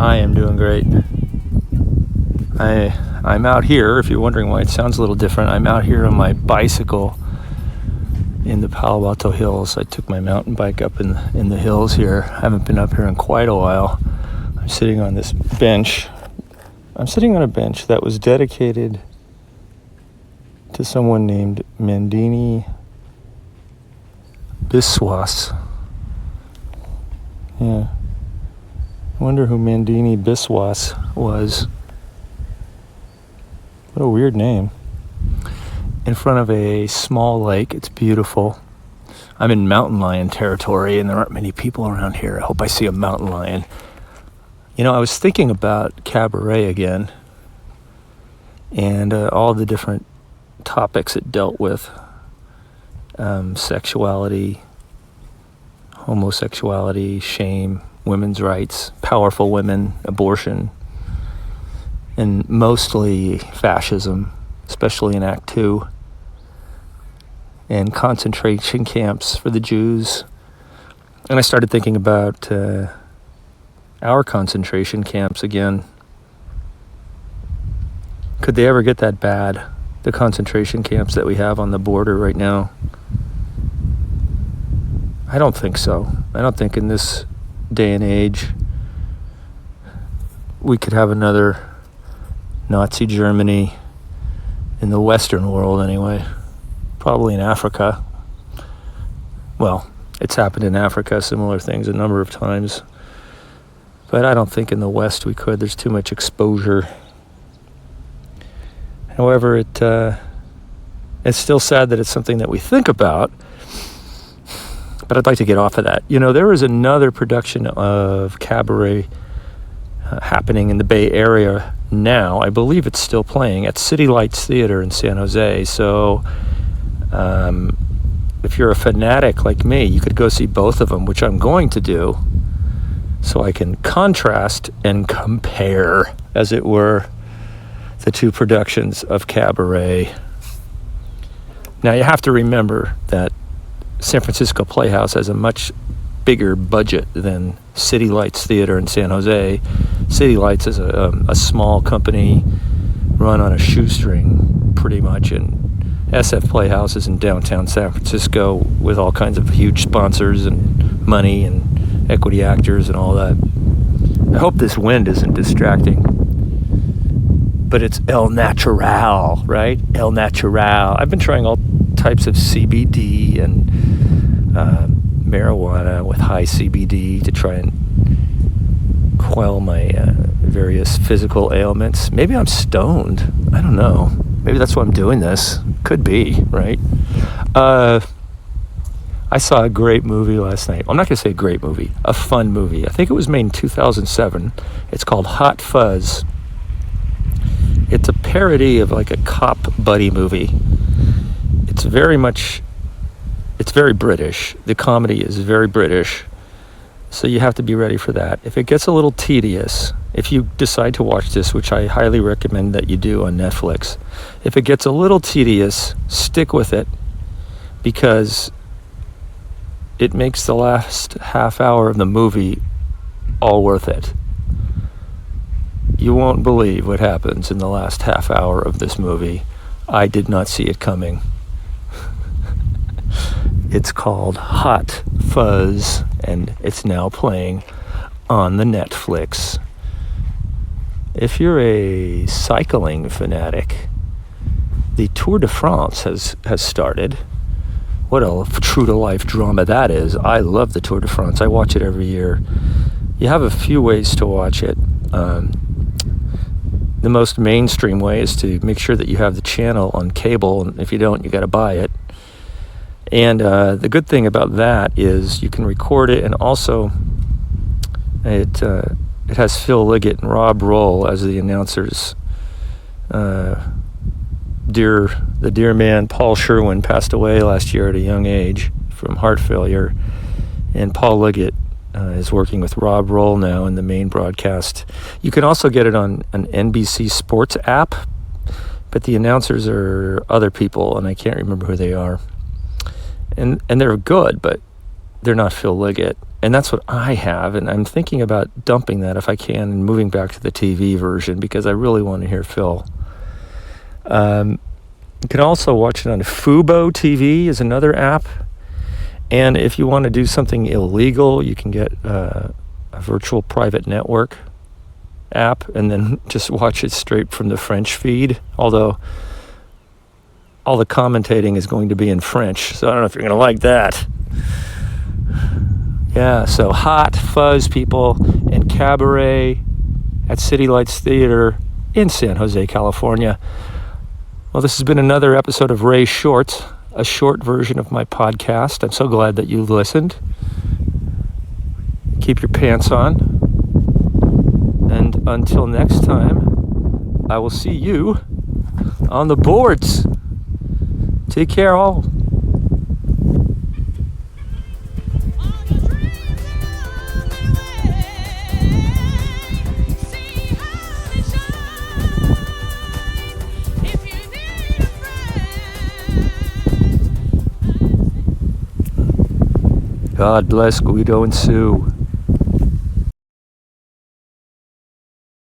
I am doing great. I'm out here, if you're wondering why it sounds a little different, I'm out here on my bicycle in the Palo Alto Hills. I took my mountain bike up in the hills here. I haven't been up here in quite a while. I'm sitting on this bench. I'm sitting on a bench that was dedicated to someone named Mandini Biswas. Yeah. I wonder who Mandini Biswas was. What a weird name. In front of a small lake. It's beautiful. I'm in mountain lion territory and there aren't many people around here. I hope I see a mountain lion. You know, I was thinking about Cabaret again and all the different topics it dealt with. Sexuality, homosexuality, shame, women's rights, powerful women, abortion, and mostly fascism, especially in Act 2, and concentration camps for the Jews. And I started thinking about our concentration camps again. Could they ever get that bad, the concentration camps that we have on the border right now? I don't think so. I don't think in this day and age we could have another Nazi Germany in the Western world anyway. Probably in Africa. Well, it's happened in Africa, similar things a number of times. But I don't think in the West we could. There's too much exposure. However, it's still sad that it's something that we think about. But I'd like to get off of that. You know, there is another production of Cabaret happening in the Bay Area now. I believe it's still playing at City Lights Theater in San Jose. So if you're a fanatic like me, you could go see both of them, which I'm going to do, so I can contrast and compare, as it were, the two productions of Cabaret. Now, you have to remember that San Francisco Playhouse has a much bigger budget than City Lights Theater in San Jose. City Lights is a small company run on a shoestring, pretty much, and SF Playhouse is in downtown San Francisco with all kinds of huge sponsors and money and equity actors and all that. I hope this wind isn't distracting. But it's El Natural, right? El Natural. I've been trying all types of CBD and marijuana with high CBD to try and quell my various physical ailments. Maybe I'm stoned. I don't know. Maybe that's why I'm doing this. Could be, right? I saw a great movie last night. I'm not going to say a great movie. A fun movie. I think it was made in 2007. It's called Hot Fuzz. It's a parody of like a cop buddy movie. It's very British. The comedy is very British. So you have to be ready for that. If it gets a little tedious, if you decide to watch this, which I highly recommend that you do on Netflix, if it gets a little tedious, stick with it, because it makes the last half hour of the movie all worth it. You won't believe what happens in the last half hour of this movie. I did not see it coming. It's called Hot Fuzz, and it's now playing on the Netflix. If you're a cycling fanatic, the Tour de France has started. What a true-to-life drama that is. I love the Tour de France. I watch it every year. You have a few ways to watch it. The most mainstream way is to make sure that you have the channel on cable, and if you don't, you got to buy it. And the good thing about that is you can record it, and also it has Phil Liggett and Rob Roll as the announcers. The dear man Paul Sherwin passed away last year at a young age from heart failure, and Paul Liggett is working with Rob Roll now in the main broadcast. You can also get it on an NBC Sports app, but the announcers are other people, and I can't remember who they are. And they're good, but they're not Phil Liggett. And that's what I have, and I'm thinking about dumping that if I can and moving back to the TV version because I really want to hear Phil. You can also watch it on Fubo TV is another app. And if you want to do something illegal, you can get a virtual private network app and then just watch it straight from the French feed. Although all the commentating is going to be in French, so I don't know if you're going to like that. Yeah, so Hot, Fuzz people, and Cabaret at City Lights Theater in San Jose, California. Well, this has been another episode of Ray Shorts, a short version of my podcast. I'm so glad that you listened. Keep your pants on. And until next time, I will see you on the boards. Take care, all. God bless Guido and Sue.